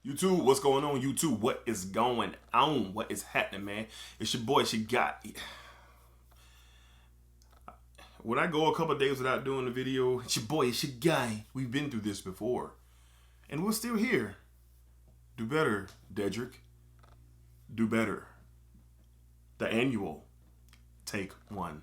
YouTube, what's going on? YouTube, what is going on? What is happening, man? It's your boy, it's your guy. When I go a couple days without doing the video, it's your boy, it's your guy. We've been through this before. And we're still here. Do better, Dedrick. Do better. The annual. Take one.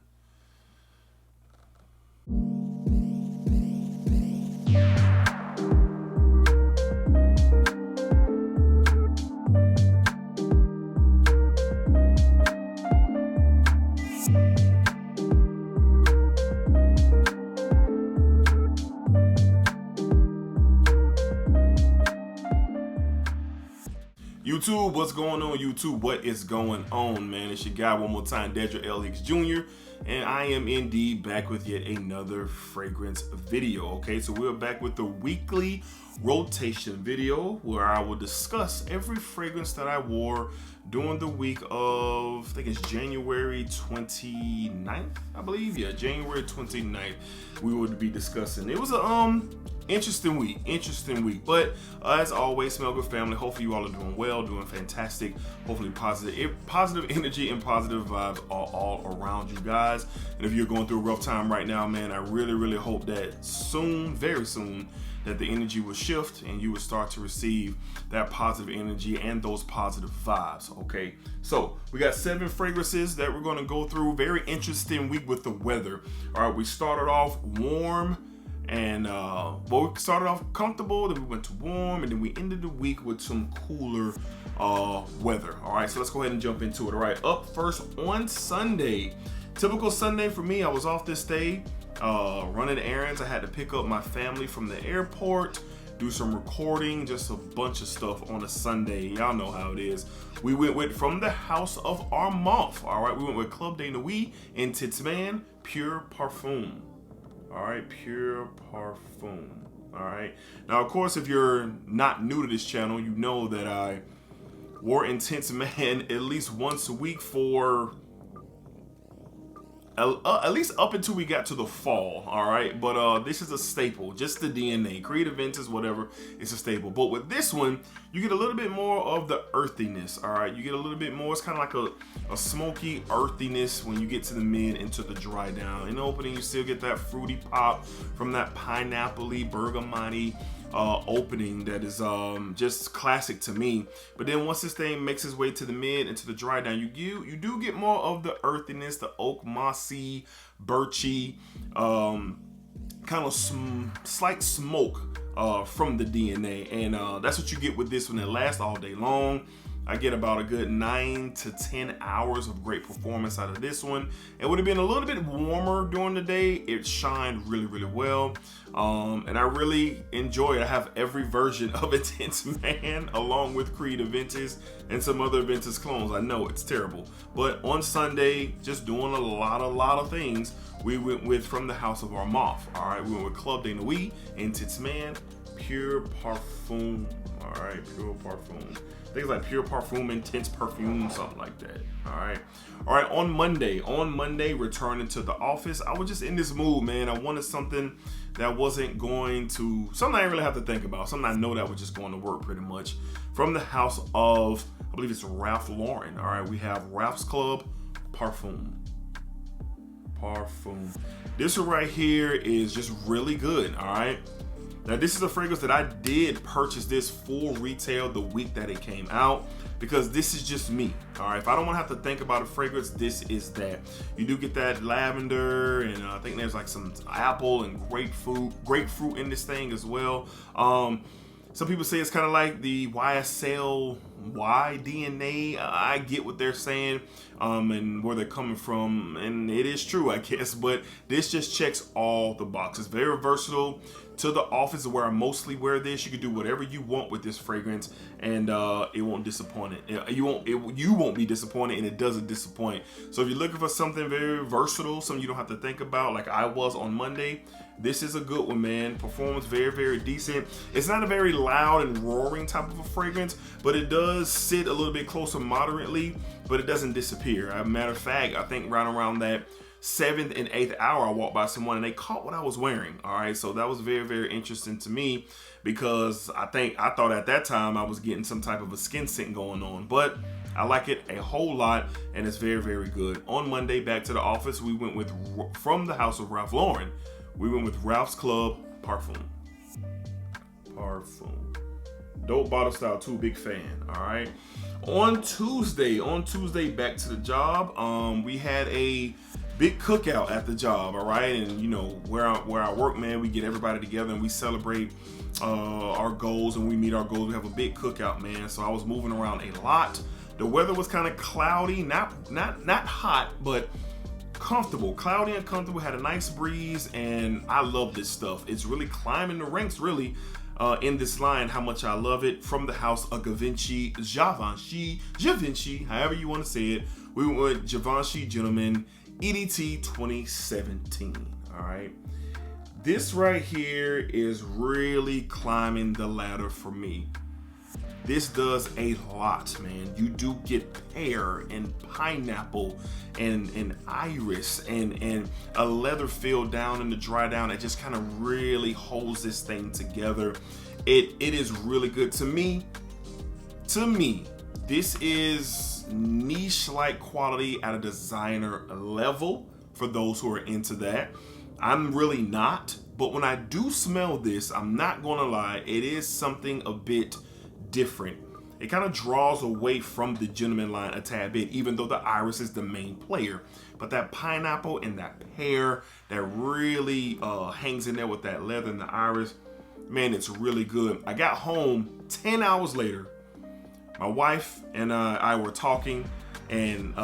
YouTube, what's going on? YouTube, what is going on, man? It's your guy one more time, Dedrick L. Hicks Jr. And I am indeed back with yet another fragrance video. Okay, so we're back with the weekly rotation video where I will discuss every fragrance that I wore during the week of, I think it's January 29th, I believe. Yeah, January 29th, we would be discussing. It was a interesting week, but as always, Smell Good family, hopefully you all are doing well, doing fantastic. Hopefully positive energy and positive vibes are all around you guys. And if you're going through a rough time right now, man, I really hope that soon, very soon, that the energy will shift and you will start to receive that positive energy and those positive vibes. Okay, so we got 7 fragrances that we're going to go through. Very interesting week with the weather. All right, we started off warm, and we started off comfortable, then we went to warm, and then we ended the week with some cooler weather. All right, so let's go ahead and jump into it. All right, up first on Sunday. Typical Sunday for me. I was off this day running errands. I had to pick up my family from the airport, do some recording, just a bunch of stuff on a Sunday. Y'all know how it is. We went with From the House of Armaf. All right, we went with Club de Nuit in Titsman, Pure Parfum. All right, Pure Parfum. All right. Now, of course, if you're not new to this channel, you know that I wore Intense Man at least once a week for at least up until we got to the fall. All right, but this is a staple. Just the DNA, Creative Vintage, whatever, it's a staple. But with this one, you get a little bit more of the earthiness. All right, you get a little bit more. It's kind of like a smoky earthiness when you get to the mid into the dry down. In the opening, you still get that fruity pop from that pineapple-y, bergamot opening that is just classic to me. But then once this thing makes its way to the mid and to the dry down, you do get more of the earthiness, the oak, mossy, birchy, kind of slight smoke from the DNA, and that's what you get with this one. It lasts all day long. I get about a good 9 to 10 hours of great performance out of this one. It would have been a little bit warmer during the day. It shined really well. And I really enjoy it. I have every version of Intense Man along with Creative Vintage and some other Vintage clones. I know it's terrible. But on Sunday, just doing a lot of things, we went with From the House of Armaf. All right, we went with Club de Nuit, Intense Man, Pure Parfum. All right, Pure Parfum. Things like Pure Parfum, Intense Perfume, something like that. All right. On Monday, returning to the office, I was just in this mood, man. I wanted something that wasn't going to, something I didn't really have to think about, something I know that was just going to work pretty much. From the house of, I believe it's Ralph Lauren. All right, we have Ralph's Club Parfum. This one right here is just really good. All right. Now, this is a fragrance that I did purchase this full retail the week that it came out, because this is just me. All right, if I don't want to have to think about a fragrance, this is that. You do get that lavender, and I think there's like some apple and grapefruit in this thing as well. Some people say it's kind of like the YSL DNA. I get what they're saying and where they're coming from, and it is true, I guess, but this just checks all the boxes. Very versatile. To the office where I mostly wear this, you can do whatever you want with this fragrance, and it won't disappoint. You won't be disappointed, and it doesn't disappoint. So if you're looking for something very versatile, something you don't have to think about, like I was on Monday, this is a good one, man. Performance very decent. It's not a very loud and roaring type of a fragrance, but it does sit a little bit closer moderately, but it doesn't disappear. As a matter of fact, I think right around that 7th and 8th hour, I walked by someone and they caught what I was wearing. All right, so that was very, very interesting to me because I thought at that time I was getting some type of a skin scent going on, but I like it a whole lot and it's very, very good. On Monday, back to the office, we went with, from the house of Ralph Lauren, we went with Ralph's Club Parfum. Dope bottle style too, big fan. All right. On Tuesday, back to the job, we had a big cookout at the job. All right. And you know, where I work, man, we get everybody together and we celebrate our goals and we meet our goals. We have a big cookout, man. So I was moving around a lot. The weather was kind of cloudy, not hot, but comfortable, cloudy and comfortable. Had a nice breeze, and I love this stuff. It's really climbing the ranks, really, in this line. How much I love it. From the house of Givenchy, however you want to say it. We went with Givenchy Gentleman EDT 2017. All right. This right here is really climbing the ladder for me. This does a lot, man. You do get pear and pineapple and iris and a leather feel down in the dry down that just kind of really holds this thing together. It is really good to me. This is niche-like quality at a designer level for those who are into that. I'm really not, but when I do smell this, I'm not gonna lie, it is something a bit different. It kind of draws away from the Gentleman line a tad bit, even though the iris is the main player. But that pineapple and that pear that really hangs in there with that leather and the iris, man, it's really good. I got home 10 hours later. My wife and I were talking, and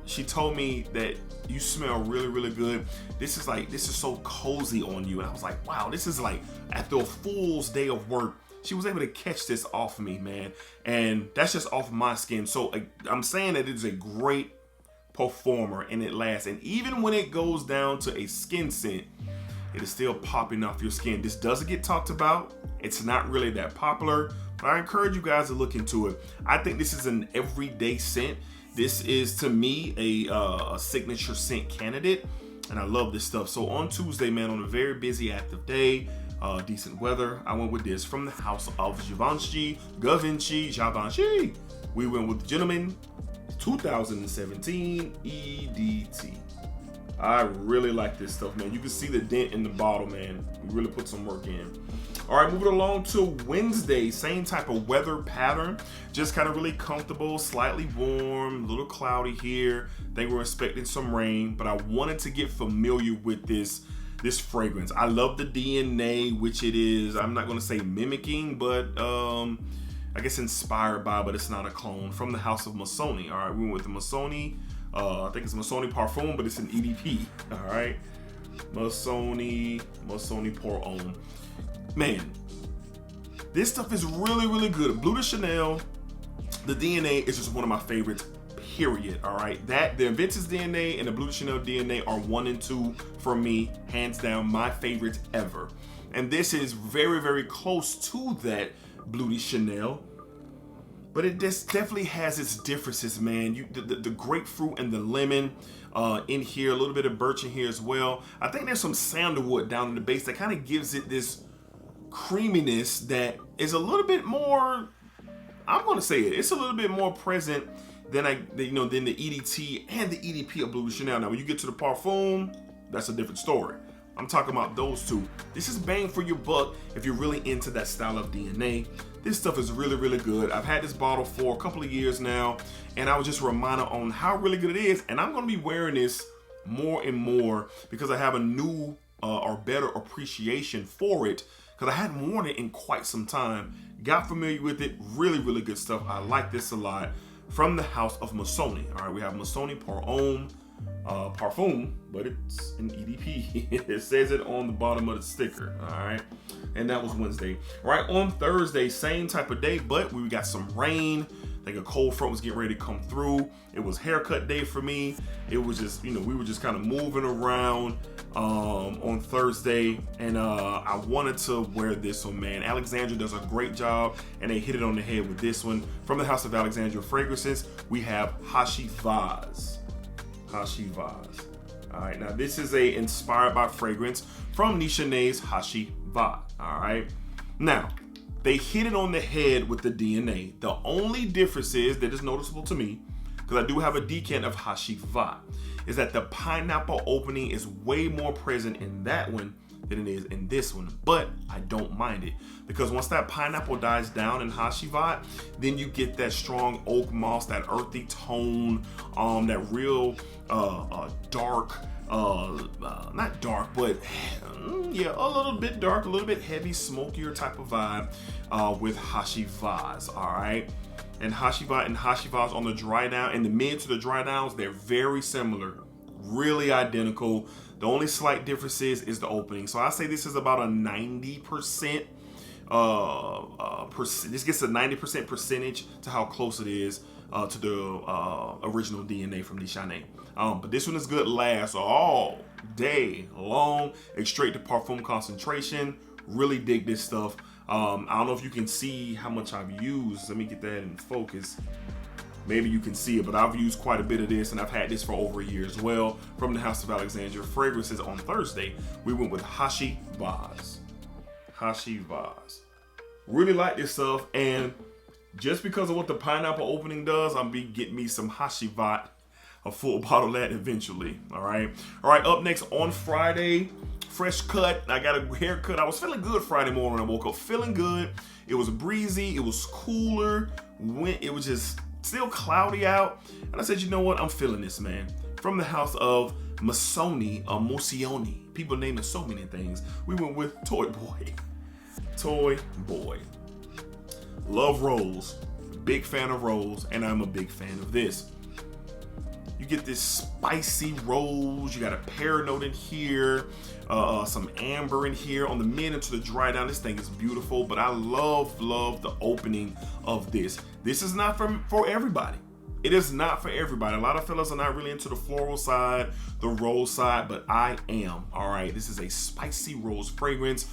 she told me that you smell really, really good. This is so cozy on you. And I was like, wow, this is like after a full day of work, she was able to catch this off me, man. And that's just off my skin. So I'm saying that it's a great performer and it lasts. And even when it goes down to a skin scent, it is still popping off your skin. This doesn't get talked about. It's not really that popular, but I encourage you guys to look into it. I think this is an everyday scent. This is, to me, a signature scent candidate, and I love this stuff. So on Tuesday, man, on a very busy, active day, decent weather, I went with this from the house of Givenchy. We went with Gentleman 2017 EDT. I really like this stuff, man. You can see the dent in the bottle, man. We really put some work in. All right, moving along to Wednesday, same type of weather pattern, just kind of really comfortable, slightly warm, a little cloudy here. I think we're expecting some rain, but I wanted to get familiar with this fragrance. I love the DNA, which it is, I'm not going to say mimicking, but I guess inspired by, but it's not a clone. From the house of Missoni. All right, we went with the Missoni. I think it's Missoni Parfum, but it's an EDP. All right, Missoni Pour Homme. Man, this stuff is really, really good. Bleu de Chanel, the DNA is just one of my favorites, period. All right, the Inventus DNA and the Bleu de Chanel DNA are 1 and 2 for me, hands down, my favorites ever. And this is very, very close to that Bleu de Chanel, but it just definitely has its differences, man. The grapefruit and the lemon in here, a little bit of birch in here as well. I think there's some sandalwood down in the base that kind of gives it this creaminess that is a little bit more, I'm going to say it's a little bit more present than than the EDT and the EDP of Bleu de Chanel. Now, when you get to the Parfum, that's a different story. I'm talking about those two. This is bang for your buck if you're really into that style of DNA. This stuff is really, really good. I've had this bottle for a couple of years now, and I was just reminded on how really good it is. And I'm going to be wearing this more and more because I have a new or better appreciation for it, because I hadn't worn it in quite some time. Got familiar with it. Really, really good stuff. I like this a lot. From the house of Missoni. All right, we have Missoni Pour Homme Parfum, but it's an EDP. It says it on the bottom of the sticker. All right, and that was Wednesday. All right, on Thursday, same type of day, but we got some rain. I think a cold front was getting ready to come through. It was haircut day for me. It was just, we were just kind of moving around on Thursday, and I wanted to wear this one, man. Alexandria does a great job, and they hit it on the head with this one. From the house of Alexandria Fragrances, we have Hashi Vaz. All right, now this is a inspired by fragrance from Nishane's Hashi Va. All right, now they hit it on the head with the DNA. The only difference is that is noticeable to me, because I do have a decant of Hashi Va, is that the pineapple opening is way more present in that one than it is in this one, but I don't mind it, because once that pineapple dies down in Hashi Va, then you get that strong oak moss, that earthy tone, that real dark, not dark, but yeah, a little bit dark, a little bit heavy, smokier type of vibe with Hashi Vas. All right, and Hashi Va and Hashi Vas on the dry down, and the mid to the dry downs, they're very similar, really identical. The only slight difference is the opening. So I say this is about a 90%. This gets a 90% percentage to how close it is to the original DNA from Nishane. But this one is good. Lasts all day long. Extrait de Parfum concentration. Really dig this stuff. I don't know if you can see how much I've used. Let me get that in focus. Maybe you can see it, but I've used quite a bit of this, and I've had this for over a year as well. From the House of Alexandria Fragrances on Thursday, we went with Hashi Vas. Hashi Vas. Really like this stuff, and just because of what the pineapple opening does, I'm be getting me some Hashi Va, a full bottle of that eventually. All right. Up next on Friday, fresh cut. I got a haircut. I was feeling good Friday morning when I woke up, feeling good. It was breezy. It was cooler. It was just still cloudy out, and I said, you know what, I'm feeling this, man. From the house of Missoni or Mosioni, people name it so many things, we went with Toy Boy. Toy Boy. Love rose, big fan of rose, and I'm a big fan of this. You get this spicy rose, you got a pear note in here, some amber in here. On the mid into the dry down, this thing is beautiful, but I love the opening of this. This is not for everybody. It is not for everybody. A lot of fellas are not really into the floral side, the rose side, but I am. All right, this is a spicy rose fragrance.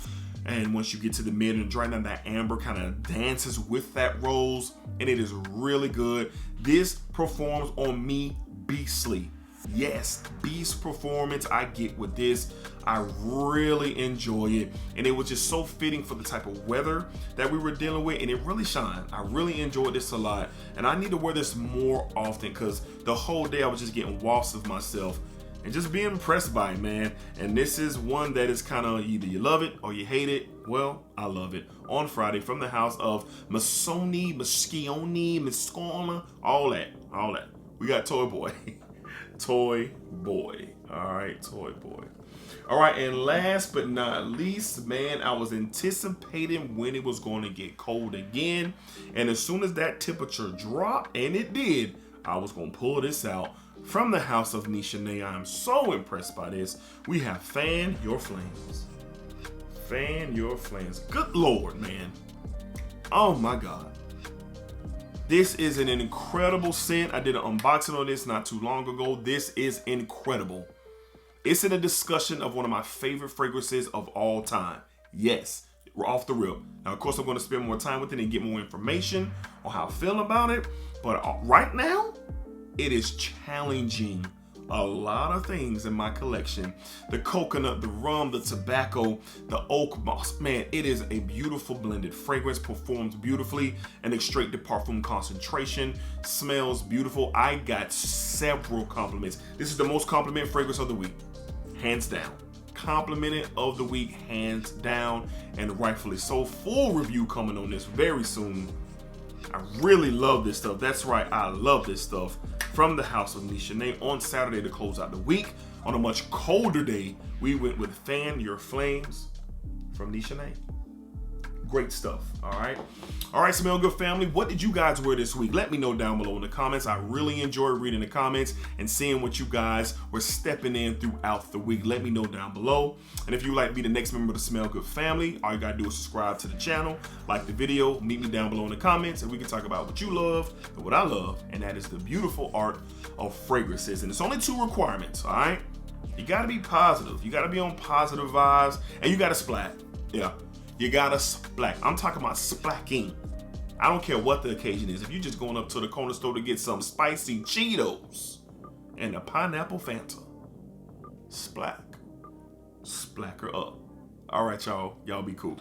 And once you get to the mid and dry down, that amber kind of dances with that rose, and it is really good. This performs on me beastly. Yes, beast performance I get with this. I really enjoy it, and it was just so fitting for the type of weather that we were dealing with, and it really shined. I really enjoyed this a lot, and I need to wear this more often, because the whole day I was just getting wafts of myself and just being impressed by it, man. And this is one that is kind of either you love it or you hate it. Well, I love it. On Friday, from the house of Missoni, Moscona, all that. We got Toy Boy. Toy Boy. All right, Toy Boy. All right, and last but not least, man, I was anticipating when it was going to get cold again. And as soon as that temperature dropped, and it did, I was going to pull this out. From the house of Nishane, I am so impressed by this. We have Fan Your Flames. Fan Your Flames. Good Lord, man. Oh my God. This is an incredible scent. I did an unboxing on this not too long ago. This is incredible. It's in a discussion of one of my favorite fragrances of all time. Yes, we're off the rip. Now, of course, I'm going to spend more time with it and get more information on how I feel about it. But right now, it is challenging a lot of things in my collection. The coconut, the rum, the tobacco, the oak moss. Man, it is a beautiful blended fragrance, performs beautifully, and extrait de Parfum concentration, smells beautiful. I got several compliments. This is the most compliment fragrance of the week, hands down. Complimented of the week, hands down, and rightfully so. Full review coming on this very soon. I really love this stuff. That's right, I love this stuff. From the house of Nishane, on Saturday to close out the week. On a much colder day, we went with Fan Your Flames from Nishane. Great stuff, all right? All right, Smell Good family, what did you guys wear this week? Let me know down below in the comments. I really enjoy reading the comments and seeing what you guys were stepping in throughout the week. Let me know down below. And if you would like to be the next member of the Smell Good family, all you gotta do is subscribe to the channel, like the video, meet me down below in the comments, and we can talk about what you love and what I love, and that is the beautiful art of fragrances. And it's only 2 requirements, all right? You gotta be positive. You gotta be on positive vibes, and you gotta splat. Yeah. You gotta splack. I'm talking about splacking. I don't care what the occasion is. If you're just going up to the corner store to get some spicy Cheetos and a pineapple Fanta, Splack. Splack her up. All right, y'all. Y'all be cool.